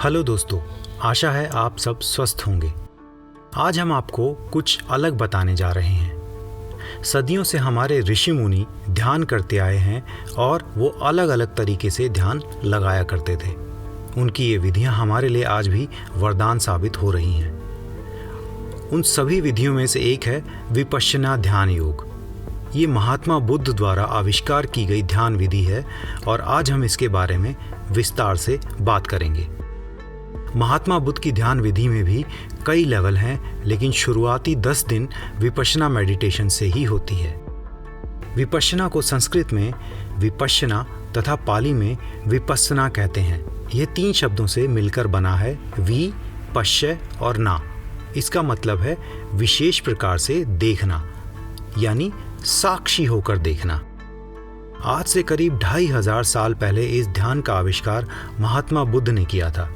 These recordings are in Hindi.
हेलो दोस्तों, आशा है आप सब स्वस्थ होंगे। आज हम आपको कुछ अलग बताने जा रहे हैं। सदियों से हमारे ऋषि मुनि ध्यान करते आए हैं और वो अलग अलग तरीके से ध्यान लगाया करते थे। उनकी ये विधियां हमारे लिए आज भी वरदान साबित हो रही हैं। उन सभी विधियों में से एक है विपश्यना ध्यान योग। ये महात्मा बुद्ध द्वारा आविष्कार की गई ध्यान विधि है और आज हम इसके बारे में विस्तार से बात करेंगे। महात्मा बुद्ध की ध्यान विधि में भी कई लेवल हैं, लेकिन शुरुआती 10 दिन विपश्यना मेडिटेशन से ही होती है। विपश्यना को संस्कृत में विपश्यना तथा पाली में विपस्सना कहते हैं। यह 3 शब्दों से मिलकर बना है, वि, पश्य और ना। इसका मतलब है विशेष प्रकार से देखना, यानी साक्षी होकर देखना। आज से करीब 2500 साल पहले इस ध्यान का आविष्कार महात्मा बुद्ध ने किया था।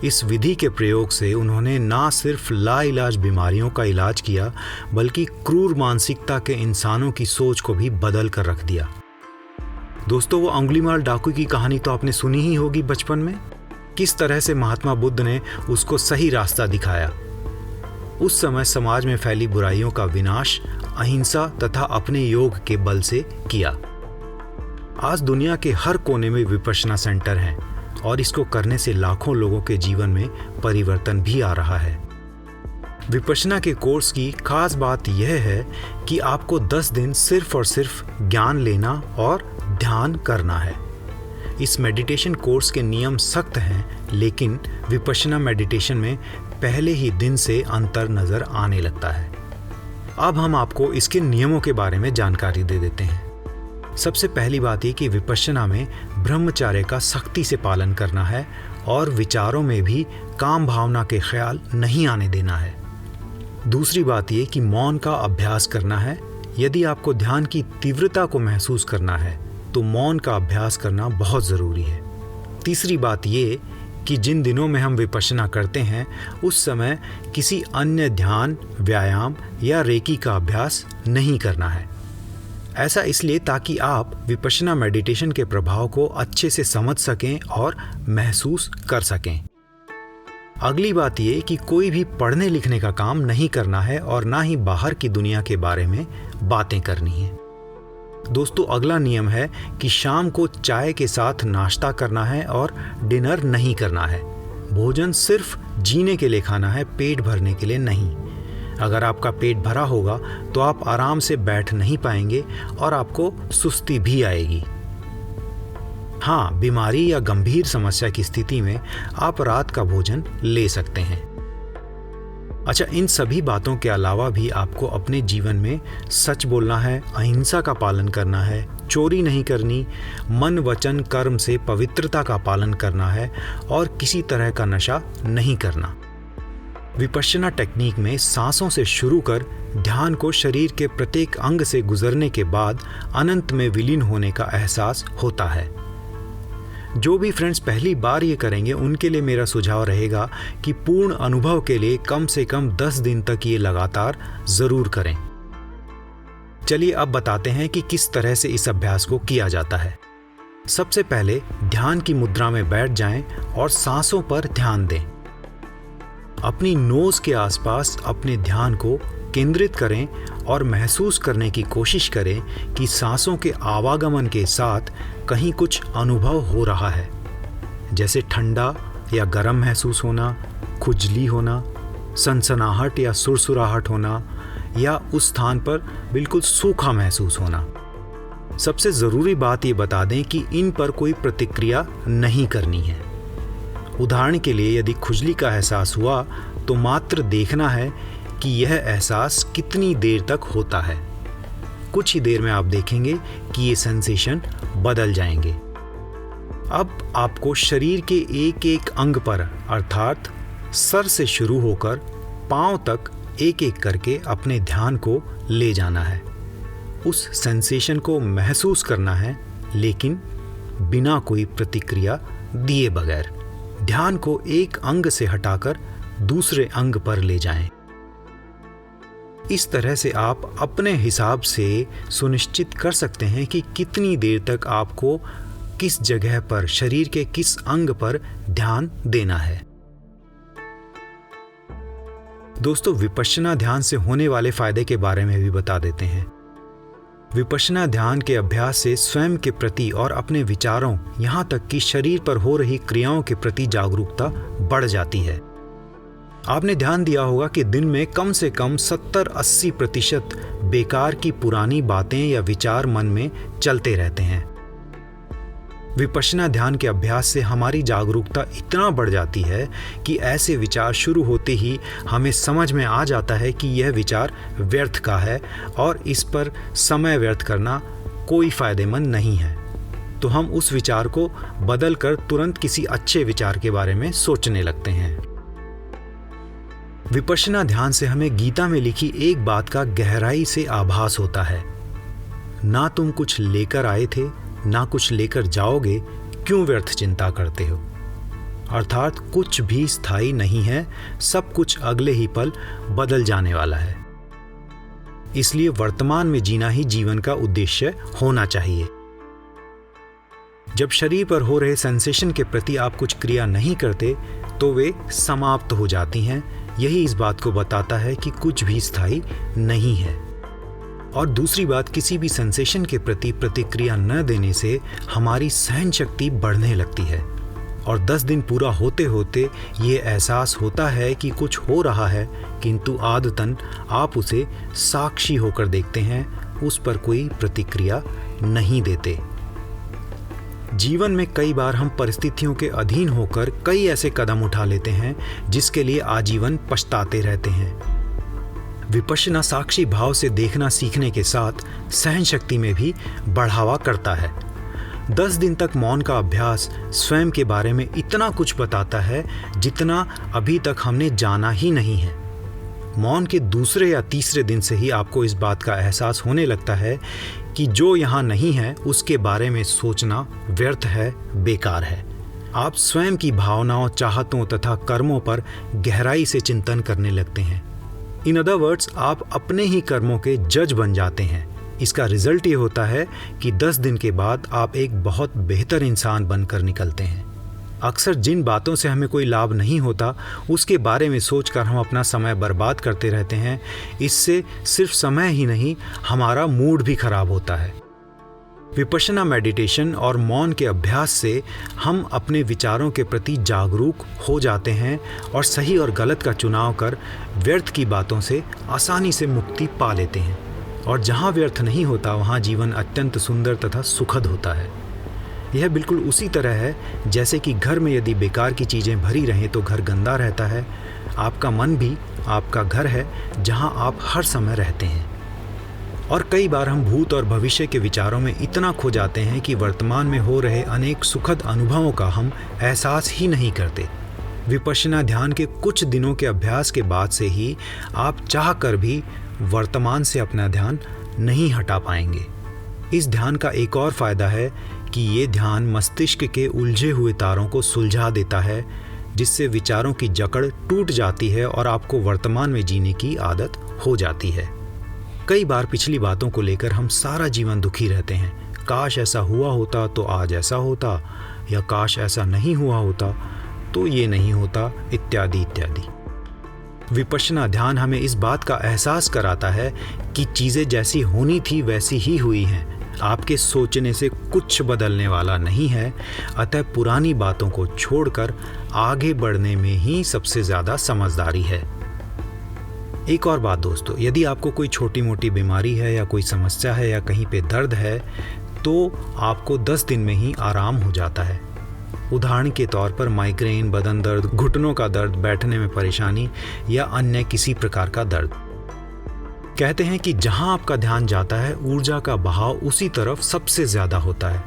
इस विधि के प्रयोग से उन्होंने ना सिर्फ लाइलाज बीमारियों का इलाज किया, बल्कि क्रूर मानसिकता के इंसानों की सोच को भी बदल कर रख दिया। दोस्तों, वो अंगुलीमाल डाकू की कहानी तो आपने सुनी ही होगी बचपन में। किस तरह से महात्मा बुद्ध ने उसको सही रास्ता दिखाया। उस समय समाज में फैली बुराइयों का विनाश अहिंसा तथा अपने योग के बल से किया। आज दुनिया के हर कोने में विपश्यना सेंटर हैं और इसको करने से लाखों लोगों के जीवन में परिवर्तन भी आ रहा है। विपश्यना के कोर्स की खास बात यह है कि आपको 10 दिन सिर्फ और सिर्फ ज्ञान लेना और ध्यान करना है। इस मेडिटेशन कोर्स के नियम सख्त हैं, लेकिन विपश्यना मेडिटेशन में पहले ही दिन से अंतर नजर आने लगता है। अब हम आपको इसके नियमों के बारे में जानकारी दे देते हैं। सबसे पहली बात ये कि विपश्यना में ब्रह्मचर्य का सख्ती से पालन करना है और विचारों में भी काम भावना के ख्याल नहीं आने देना है। दूसरी बात ये कि मौन का अभ्यास करना है। यदि आपको ध्यान की तीव्रता को महसूस करना है तो मौन का अभ्यास करना बहुत ज़रूरी है। तीसरी बात ये कि जिन दिनों में हम विपश्यना करते हैं उस समय किसी अन्य ध्यान, व्यायाम या रेकी का अभ्यास नहीं करना है। ऐसा इसलिए ताकि आप विपश्यना मेडिटेशन के प्रभाव को अच्छे से समझ सकें और महसूस कर सकें। अगली बात ये कि कोई भी पढ़ने लिखने का काम नहीं करना है और ना ही बाहर की दुनिया के बारे में बातें करनी है। दोस्तों, अगला नियम है कि शाम को चाय के साथ नाश्ता करना है और डिनर नहीं करना है। भोजन सिर्फ जीने के लिए खाना है, पेट भरने के लिए नहीं। अगर आपका पेट भरा होगा तो आप आराम से बैठ नहीं पाएंगे और आपको सुस्ती भी आएगी। हाँ, बीमारी या गंभीर समस्या की स्थिति में आप रात का भोजन ले सकते हैं। अच्छा, इन सभी बातों के अलावा भी आपको अपने जीवन में सच बोलना है, अहिंसा का पालन करना है, चोरी नहीं करनी, मन वचन कर्म से पवित्रता का पालन करना है और किसी तरह का नशा नहीं करना। विपश्यना टेक्निक में सांसों से शुरू कर ध्यान को शरीर के प्रत्येक अंग से गुजरने के बाद अनंत में विलीन होने का एहसास होता है। जो भी फ्रेंड्स पहली बार ये करेंगे उनके लिए मेरा सुझाव रहेगा कि पूर्ण अनुभव के लिए कम से कम 10 दिन तक ये लगातार जरूर करें। चलिए अब बताते हैं कि किस तरह से इस अभ्यास को किया जाता है। सबसे पहले ध्यान की मुद्रा में बैठ जाएं और सांसों पर ध्यान दें। अपनी नोज के आसपास अपने ध्यान को केंद्रित करें और महसूस करने की कोशिश करें कि सांसों के आवागमन के साथ कहीं कुछ अनुभव हो रहा है, जैसे ठंडा या गर्म महसूस होना, खुजली होना, सनसनाहट या सुरसुराहट होना या उस स्थान पर बिल्कुल सूखा महसूस होना। सबसे ज़रूरी बात ये बता दें कि इन पर कोई प्रतिक्रिया नहीं करनी है। उदाहरण के लिए, यदि खुजली का एहसास हुआ तो मात्र देखना है कि यह एहसास कितनी देर तक होता है। कुछ ही देर में आप देखेंगे कि ये सेंसेशन बदल जाएंगे। अब आपको शरीर के एक एक अंग पर, अर्थात सर से शुरू होकर पांव तक एक एक करके अपने ध्यान को ले जाना है। उस सेंसेशन को महसूस करना है, लेकिन बिना कोई प्रतिक्रिया दिए बगैर। ध्यान को एक अंग से हटाकर दूसरे अंग पर ले जाएं। इस तरह से आप अपने हिसाब से सुनिश्चित कर सकते हैं कि कितनी देर तक आपको किस जगह पर, शरीर के किस अंग पर ध्यान देना है। दोस्तों, विपश्यना ध्यान से होने वाले फायदे के बारे में भी बता देते हैं। विपश्यना ध्यान के अभ्यास से स्वयं के प्रति और अपने विचारों, यहाँ तक कि शरीर पर हो रही क्रियाओं के प्रति जागरूकता बढ़ जाती है। आपने ध्यान दिया होगा कि दिन में कम से कम 70-80% बेकार की पुरानी बातें या विचार मन में चलते रहते हैं। विपश्यना ध्यान के अभ्यास से हमारी जागरूकता इतना बढ़ जाती है कि ऐसे विचार शुरू होते ही हमें समझ में आ जाता है कि यह विचार व्यर्थ का है और इस पर समय व्यर्थ करना कोई फायदेमंद नहीं है। तो हम उस विचार को बदलकर तुरंत किसी अच्छे विचार के बारे में सोचने लगते हैं। विपश्यना ध्यान से हमें गीता में लिखी एक बात का गहराई से आभास होता है। ना तुम कुछ लेकर आए थे, ना कुछ लेकर जाओगे, क्यों व्यर्थ चिंता करते हो। अर्थात कुछ भी स्थायी नहीं है, सब कुछ अगले ही पल बदल जाने वाला है। इसलिए वर्तमान में जीना ही जीवन का उद्देश्य होना चाहिए। जब शरीर पर हो रहे सेंसेशन के प्रति आप कुछ क्रिया नहीं करते तो वे समाप्त हो जाती हैं। यही इस बात को बताता है कि कुछ भी स्थायी नहीं है। और दूसरी बात, किसी भी सेंसेशन के प्रति प्रतिक्रिया न देने से हमारी सहन शक्ति बढ़ने लगती है और 10 दिन पूरा होते होते ये एहसास होता है कि कुछ हो रहा है, किंतु आदतन आप उसे साक्षी होकर देखते हैं, उस पर कोई प्रतिक्रिया नहीं देते। जीवन में कई बार हम परिस्थितियों के अधीन होकर कई ऐसे कदम उठा लेते हैं जिसके लिए आजीवन पछताते रहते हैं। विपश्यना साक्षी भाव से देखना सीखने के साथ सहन शक्ति में भी बढ़ावा करता है। 10 दिन तक मौन का अभ्यास स्वयं के बारे में इतना कुछ बताता है जितना अभी तक हमने जाना ही नहीं है। मौन के दूसरे या तीसरे दिन से ही आपको इस बात का एहसास होने लगता है कि जो यहाँ नहीं है उसके बारे में सोचना व्यर्थ है, बेकार है। आप स्वयं की भावनाओं, चाहतों तथा कर्मों पर गहराई से चिंतन करने लगते हैं। इन अदर वर्ड्स, आप अपने ही कर्मों के जज बन जाते हैं। इसका रिजल्ट ये होता है कि 10 दिन के बाद आप एक बहुत बेहतर इंसान बनकर निकलते हैं। अक्सर जिन बातों से हमें कोई लाभ नहीं होता उसके बारे में सोचकर हम अपना समय बर्बाद करते रहते हैं। इससे सिर्फ समय ही नहीं, हमारा मूड भी खराब होता है। विपश्यना मेडिटेशन और मौन के अभ्यास से हम अपने विचारों के प्रति जागरूक हो जाते हैं और सही और गलत का चुनाव कर व्यर्थ की बातों से आसानी से मुक्ति पा लेते हैं। और जहाँ व्यर्थ नहीं होता वहाँ जीवन अत्यंत सुंदर तथा सुखद होता है। यह बिल्कुल उसी तरह है जैसे कि घर में यदि बेकार की चीज़ें भरी रहें तो घर गंदा रहता है। आपका मन भी आपका घर है जहाँ आप हर समय रहते हैं। और कई बार हम भूत और भविष्य के विचारों में इतना खो जाते हैं कि वर्तमान में हो रहे अनेक सुखद अनुभवों का हम एहसास ही नहीं करते। विपश्यना ध्यान के कुछ दिनों के अभ्यास के बाद से ही आप चाह कर भी वर्तमान से अपना ध्यान नहीं हटा पाएंगे। इस ध्यान का एक और फायदा है कि ये ध्यान मस्तिष्क के उलझे हुए तारों को सुलझा देता है, जिससे विचारों की जकड़ टूट जाती है और आपको वर्तमान में जीने की आदत हो जाती है। कई बार पिछली बातों को लेकर हम सारा जीवन दुखी रहते हैं। काश ऐसा हुआ होता तो आज ऐसा होता, या काश ऐसा नहीं हुआ होता तो ये नहीं होता, इत्यादि इत्यादि। विपश्यना ध्यान हमें इस बात का एहसास कराता है कि चीज़ें जैसी होनी थी वैसी ही हुई हैं। आपके सोचने से कुछ बदलने वाला नहीं है। अतः पुरानी बातों को छोड़कर आगे बढ़ने में ही सबसे ज़्यादा समझदारी है। एक और बात दोस्तों, यदि आपको कोई छोटी मोटी बीमारी है या कोई समस्या है या कहीं पे दर्द है तो आपको 10 दिन में ही आराम हो जाता है। उदाहरण के तौर पर माइग्रेन, बदन दर्द, घुटनों का दर्द, बैठने में परेशानी या अन्य किसी प्रकार का दर्द। कहते हैं कि जहां आपका ध्यान जाता है ऊर्जा का बहाव उसी तरफ सबसे ज्यादा होता है।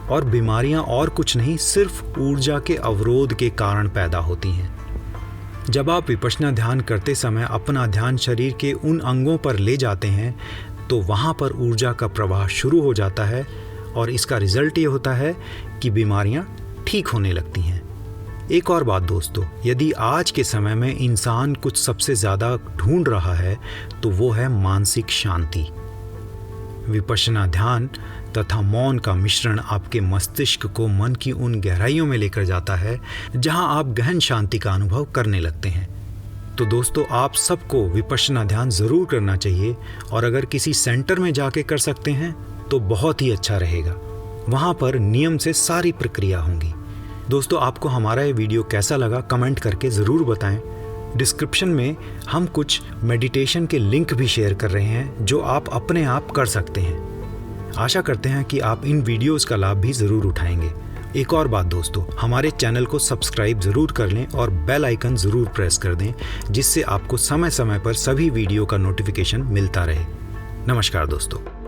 और बीमारियां और कुछ नहीं, सिर्फ ऊर्जा के अवरोध के कारण पैदा होती हैं। जब आप विपश्यना ध्यान करते समय अपना ध्यान शरीर के उन अंगों पर ले जाते हैं तो वहां पर ऊर्जा का प्रवाह शुरू हो जाता है और इसका रिजल्ट ये होता है कि बीमारियां ठीक होने लगती हैं। एक और बात दोस्तों, यदि आज के समय में इंसान कुछ सबसे ज़्यादा ढूंढ रहा है तो वो है मानसिक शांति। विपश्यना ध्यान तथा मौन का मिश्रण आपके मस्तिष्क को मन की उन गहराइयों में लेकर जाता है जहां आप गहन शांति का अनुभव करने लगते हैं। तो दोस्तों, आप सबको विपश्यना ध्यान ज़रूर करना चाहिए और अगर किसी सेंटर में जाके कर सकते हैं तो बहुत ही अच्छा रहेगा। वहाँ पर नियम से सारी प्रक्रिया होंगी। दोस्तों, आपको हमारा ये वीडियो कैसा लगा कमेंट करके ज़रूर बताएं। डिस्क्रिप्शन में हम कुछ मेडिटेशन के लिंक भी शेयर कर रहे हैं जो आप अपने आप कर सकते हैं। आशा करते हैं कि आप इन वीडियोस का लाभ भी ज़रूर उठाएंगे। एक और बात दोस्तों, हमारे चैनल को सब्सक्राइब ज़रूर कर लें और बेल आइकन ज़रूर प्रेस कर दें, जिससे आपको समय समय पर सभी वीडियो का नोटिफिकेशन मिलता रहे। नमस्कार दोस्तों।